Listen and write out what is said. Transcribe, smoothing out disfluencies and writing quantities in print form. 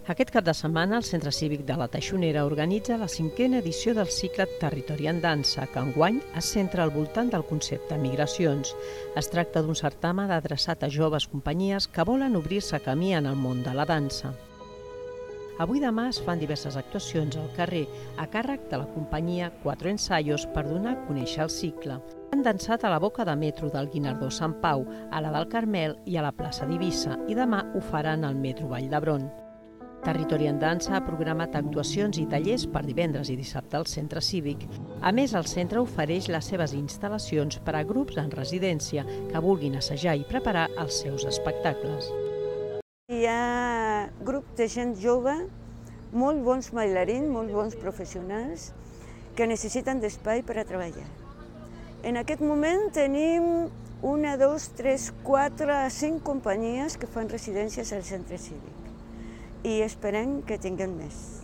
Aquest cap de setmana, el Centre Cívic de la Teixonera organitza la 5a edició del cicle Territori en Dansa, que enguany es centra al voltant del concepte migracions. Es tracta d'un certamen adreçat a joves companyies que volen obrir-se camí en el món de la dansa. Avui i demà es fan diverses actuacions al carrer a càrrec de la companyia Cuatro Ensayos per donar a conèixer el cicle. Han dansat a la Boca de Metro del Guinardó Sant Pau, a la del Carmel i a la plaça d'Eivissa, i demà ho faran al Metro Vall d'Hebron. Territori en Dansa ha programat actuacions i tallers per divendres i dissabte al Centre Cívic. A més, el centre ofereix les seves instal·lacions per a grups en residència que vulguin assajar i preparar els seus espectacles. Hi ha grups de gent jove, molt bons bailarins, molt bons professionals, que necessiten d'espai per a treballar. En aquest moment tenim 1, 2, 3, 4, 5 companyies que fan residències al Centre Cívic i esperem que tinguem més.